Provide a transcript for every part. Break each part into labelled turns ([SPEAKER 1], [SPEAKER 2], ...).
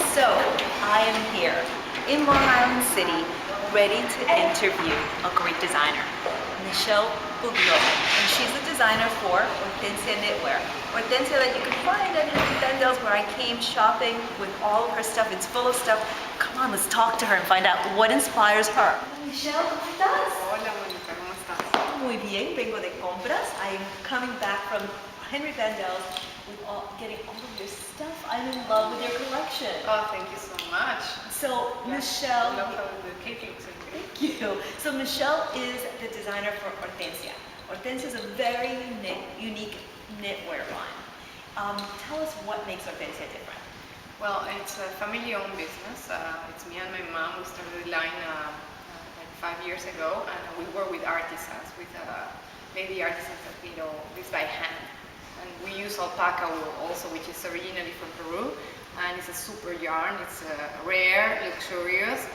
[SPEAKER 1] So, I am here in Long Island City, ready to interview a great designer, Michelle Buglio, and she's a designer for Hortensia Knitwear. Hortensia that you can find at Henry Bendel's, where I came shopping with all of her stuff. It's full of stuff. Come on, let's talk to her and find out what inspires her. Michelle, ¿cómo estás?
[SPEAKER 2] Hola, Mónica, ¿cómo estás?
[SPEAKER 1] Muy bien, vengo de compras. I am coming back from Henry Bendel's with getting all of your stuff. I'm in love with your collection.
[SPEAKER 2] Oh, thank you so much.
[SPEAKER 1] So Michelle,
[SPEAKER 2] I love how the cake looks so good.
[SPEAKER 1] thank you. So Michelle is the designer for Hortensia. Hortensia is a very unique knitwear line. Tell us what makes Hortensia different.
[SPEAKER 2] Well, it's a family-owned business. It's me and my mom. We started the line like 5 years ago, and we work with artisans, with lady artisans that knit all this by hand. And we use alpaca wool also, which is originally from Peru, and it's a super yarn. It's rare, luxurious.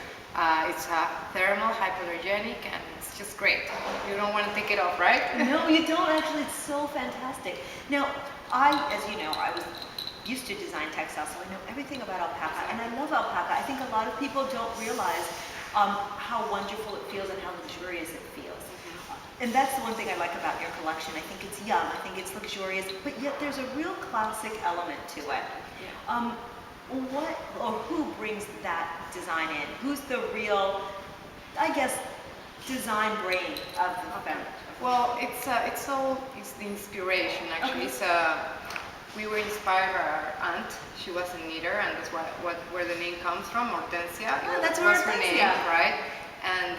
[SPEAKER 2] It's thermal, hypoallergenic, and it's just great. You don't want to take it off, right?
[SPEAKER 1] No, you don't actually. It's so fantastic. Now, as you know, I was used to design textiles, so I know everything about alpaca, and I love alpaca. I think a lot of people don't realize how wonderful it feels and how luxurious it feels. And that's the one thing I like about your collection. I think it's young, I think it's luxurious, but yet there's a real classic element to it.
[SPEAKER 2] Yeah.
[SPEAKER 1] What or who brings that design in? Who's the real, I guess, design brain of the family?
[SPEAKER 2] Well, it's the inspiration actually.
[SPEAKER 1] Okay.
[SPEAKER 2] We were inspired by our aunt. She was a knitter, and that's where the name comes from, Hortensia.
[SPEAKER 1] That's
[SPEAKER 2] was her
[SPEAKER 1] Hortensia.
[SPEAKER 2] name, right? And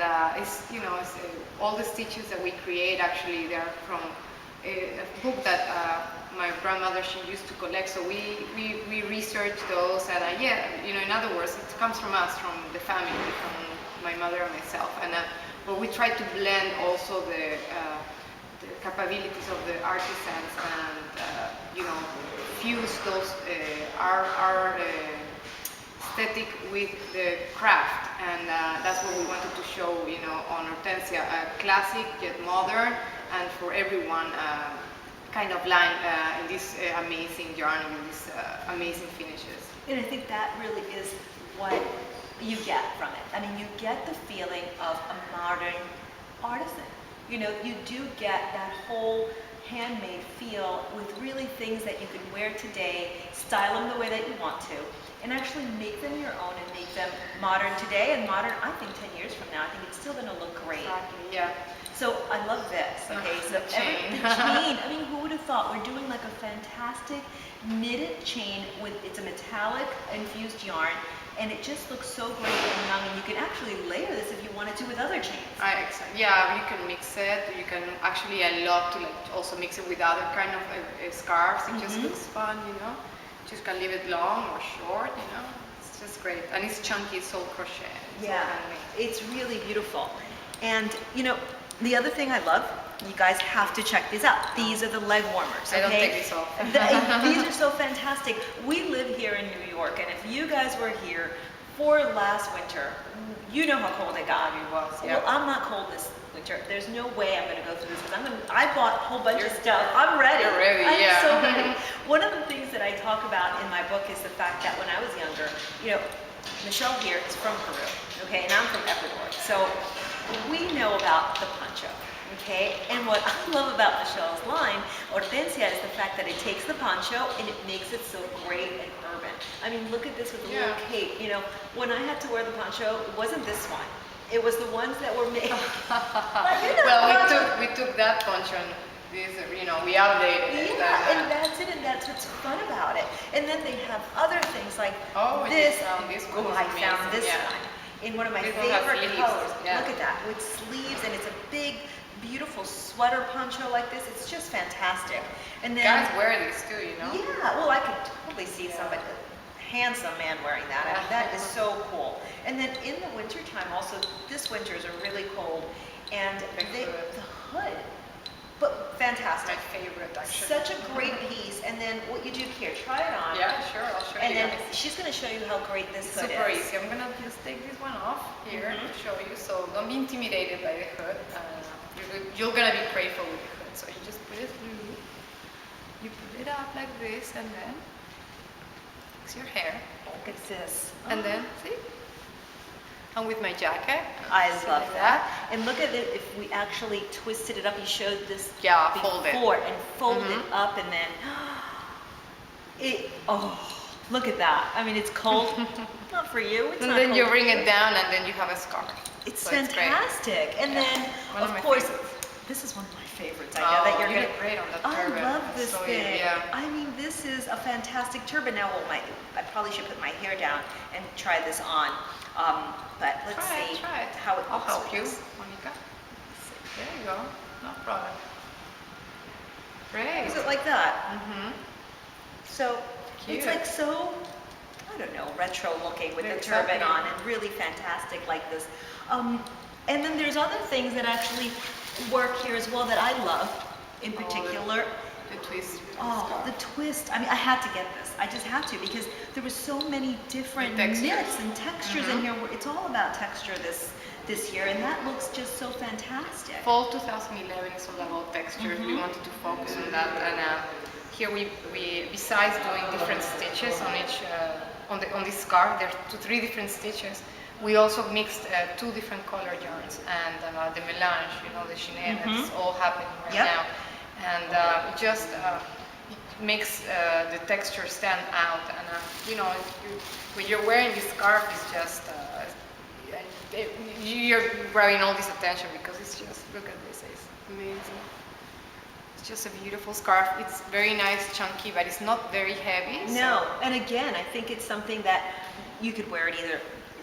[SPEAKER 2] all the stitches that we create actually they're from a book that my grandmother she used to collect. So we researched those, and in other words, it comes from us, from the family, from my mother and myself. And but we try to blend also the capabilities of the artisans and fuse those our aesthetic with the craft, and that's what we wanted to show on Hortensia, a classic yet modern and for everyone kind of line in this amazing yarn with these amazing finishes.
[SPEAKER 1] And I think that really is what you get from it. I mean, you get the feeling of a modern artisan. You do get that whole handmade feel with really things that you can wear today, style them the way that you want to, and actually make them your own and make them modern today and modern, I think 10 years from now, I think it's still going to look great.
[SPEAKER 2] Exactly, yeah.
[SPEAKER 1] So I love this, okay? So
[SPEAKER 2] the chain.
[SPEAKER 1] The chain, I mean, who would have thought? We're doing like a fantastic knitted chain it's a metallic infused yarn, and it just looks so great and young, and you can actually layer this if you wanted to with other chains.
[SPEAKER 2] Yeah, you can mix it. You can actually, I love to also mix it with other kind of scarves. It just looks fun, Just can leave it long or short, It's just great. And it's chunky, it's all crochet.
[SPEAKER 1] Yeah, it's really beautiful. And, the other thing I love, you guys have to check these out. These are the leg warmers, okay?
[SPEAKER 2] I don't take these off.
[SPEAKER 1] These are so fantastic. We live here in New York, and if you guys were here for last winter, you know how cold it got.
[SPEAKER 2] It was, yeah.
[SPEAKER 1] Well, I'm not cold this winter. There's no way I'm going to go through this, because I bought a whole bunch of stuff. I'm ready.
[SPEAKER 2] You're ready,
[SPEAKER 1] I'm so ready. One of the things that I talk about in my book is the fact that when I was younger, Michelle here is from Peru, okay, and I'm from Ecuador. So we know about the poncho, okay? And what I love about Michelle's line, Hortensia, is the fact that it takes the poncho and it makes it so great and urban. I mean, look at this with the little cape. When I had to wear the poncho, it wasn't this one. It was the ones that were made.
[SPEAKER 2] Well, we took that poncho and we updated it.
[SPEAKER 1] Yeah, and that's it, and that's what's fun about it. And then they have other things like this. I found this one in one of my favorite colors.
[SPEAKER 2] Yeah.
[SPEAKER 1] Look at that, with sleeves, and it's a big, beautiful sweater poncho like this. It's just fantastic. And then
[SPEAKER 2] guys wear these too,
[SPEAKER 1] Yeah, well, I could totally see somebody, a handsome man wearing that. I mean, that is so cool. And then in the wintertime also, this winters are really cold, and the hood, but fantastic.
[SPEAKER 2] My favorite, actually.
[SPEAKER 1] Such a great piece. And then what you do here, try it on.
[SPEAKER 2] Yeah, sure, I'll show you.
[SPEAKER 1] And then she's going to show you how great this hood
[SPEAKER 2] super
[SPEAKER 1] is.
[SPEAKER 2] easy. I'm going to just take this one off here to show you. So don't be intimidated by the hood. You're going to be grateful with the hood. So you just put it through. You put it up like this, and then fix your hair.
[SPEAKER 1] Look at this.
[SPEAKER 2] And then, see? And with my jacket.
[SPEAKER 1] I
[SPEAKER 2] see
[SPEAKER 1] love
[SPEAKER 2] like
[SPEAKER 1] that. And look at it, if we actually twisted it up, you showed this
[SPEAKER 2] Yeah,
[SPEAKER 1] before,
[SPEAKER 2] fold it.
[SPEAKER 1] and fold it
[SPEAKER 2] Mhm.
[SPEAKER 1] up, and then oh, look at that. I mean, it's cold. Not for you. It's
[SPEAKER 2] And
[SPEAKER 1] not
[SPEAKER 2] then
[SPEAKER 1] cold
[SPEAKER 2] you
[SPEAKER 1] for
[SPEAKER 2] bring
[SPEAKER 1] you.
[SPEAKER 2] it down and then you have a scarf.
[SPEAKER 1] It's
[SPEAKER 2] So it's great.
[SPEAKER 1] fantastic. And
[SPEAKER 2] Yeah.
[SPEAKER 1] then,
[SPEAKER 2] One of
[SPEAKER 1] of
[SPEAKER 2] my
[SPEAKER 1] course,
[SPEAKER 2] favorites.
[SPEAKER 1] this is one of my favorites. I know that you're
[SPEAKER 2] you
[SPEAKER 1] gonna.
[SPEAKER 2] look great on that
[SPEAKER 1] I
[SPEAKER 2] turban.
[SPEAKER 1] love
[SPEAKER 2] It's
[SPEAKER 1] this
[SPEAKER 2] so
[SPEAKER 1] thing.
[SPEAKER 2] Yeah.
[SPEAKER 1] I mean, this is a fantastic turban. Now, I probably should put my hair down and try this on. But let's see
[SPEAKER 2] Try it.
[SPEAKER 1] how it
[SPEAKER 2] I'll
[SPEAKER 1] looks
[SPEAKER 2] help
[SPEAKER 1] with
[SPEAKER 2] you,
[SPEAKER 1] this.
[SPEAKER 2] Monica. There you go. No problem. Great.
[SPEAKER 1] Is it like that?
[SPEAKER 2] Mm-hmm.
[SPEAKER 1] So
[SPEAKER 2] Cute.
[SPEAKER 1] it's like so, I don't know, retro looking with the
[SPEAKER 2] Exactly.
[SPEAKER 1] turban on, and really fantastic like this. And then there's other things that actually work here as well that I love. In particular,
[SPEAKER 2] The twist.
[SPEAKER 1] the twist. I mean, I had to get this. I just had to, because there were so many different
[SPEAKER 2] The textures.
[SPEAKER 1] knits and textures in here. It's all about texture this year, and that looks just so fantastic.
[SPEAKER 2] Fall 2011 is all about textures. We wanted to focus on that, and here we besides doing different stitches on each on this scarf, there are 3 different stitches. We also mixed 2 different color yarns and the melange, you know, the chenille. That's all happening right
[SPEAKER 1] Yep.
[SPEAKER 2] now, and it just it makes the texture stand out. And you know, when you're wearing this scarf, it's just you're grabbing all this attention because it's just, look at this, it's amazing. It's just a beautiful scarf. It's very nice, chunky, but it's not very heavy.
[SPEAKER 1] No, and again, I think it's something that you could wear it either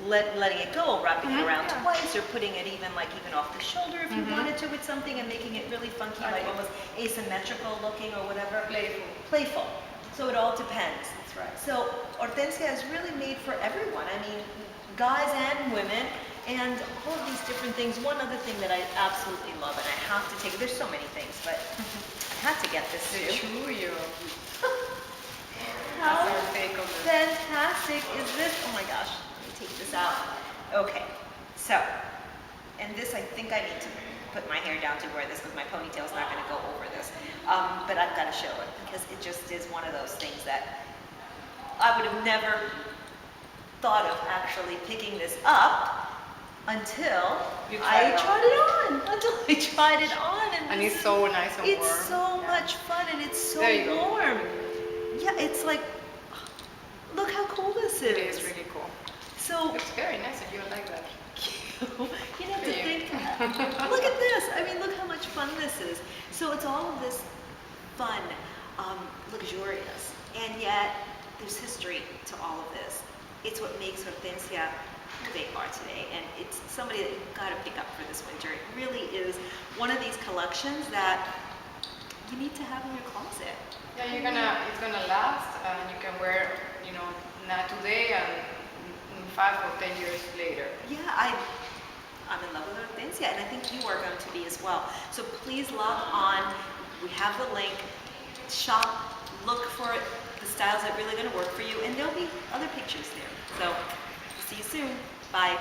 [SPEAKER 1] letting it go, wrapping it around
[SPEAKER 2] yeah.
[SPEAKER 1] twice, or putting it even off the shoulder if you wanted to with something, and making it really funky, like almost asymmetrical looking or whatever. Playful. So it all depends.
[SPEAKER 2] That's right.
[SPEAKER 1] So Hortensia is really made for everyone. I mean, guys and women, and all of these different things. One other thing that I absolutely love, and I have to take, there's so many things, but I had to get this
[SPEAKER 2] The
[SPEAKER 1] too.
[SPEAKER 2] chuyo.
[SPEAKER 1] How
[SPEAKER 2] That's our take on this.
[SPEAKER 1] fantastic is this? Oh my gosh, let me take this out. Okay, so, and this, I think I need to put my hair down to wear this because my ponytail's not going to go over this. But I've got to show it because it just is one of those things that I would have never thought of actually picking this up until
[SPEAKER 2] You
[SPEAKER 1] I
[SPEAKER 2] tried it on.
[SPEAKER 1] tried it on. Until I tried it on,
[SPEAKER 2] And
[SPEAKER 1] this
[SPEAKER 2] it's so nice and warm.
[SPEAKER 1] it's so
[SPEAKER 2] Yeah.
[SPEAKER 1] much fun, and it's so
[SPEAKER 2] There you go.
[SPEAKER 1] warm. Yeah, it's like, look how cool this is.
[SPEAKER 2] It is really cool.
[SPEAKER 1] So,
[SPEAKER 2] It's very nice if you like that.
[SPEAKER 1] you have to
[SPEAKER 2] Yeah.
[SPEAKER 1] think, look at this. I mean, look how much fun this is. So it's all of this fun, luxurious, and yet there's history to all of this. It's what makes Hortensia who they are today, and it's somebody that you've got to pick up for this winter. It really is one of these collections that you need to have in your closet.
[SPEAKER 2] Yeah, it's gonna last, and you can wear, you know, not today and 5 or 10 years later.
[SPEAKER 1] Yeah, I'm in love with Hortensia, and I think you are going to be as well. So please log on. We have the link. Shop, look for the styles that are really going to work for you, and there'll be other pictures there. So see you soon. Bye.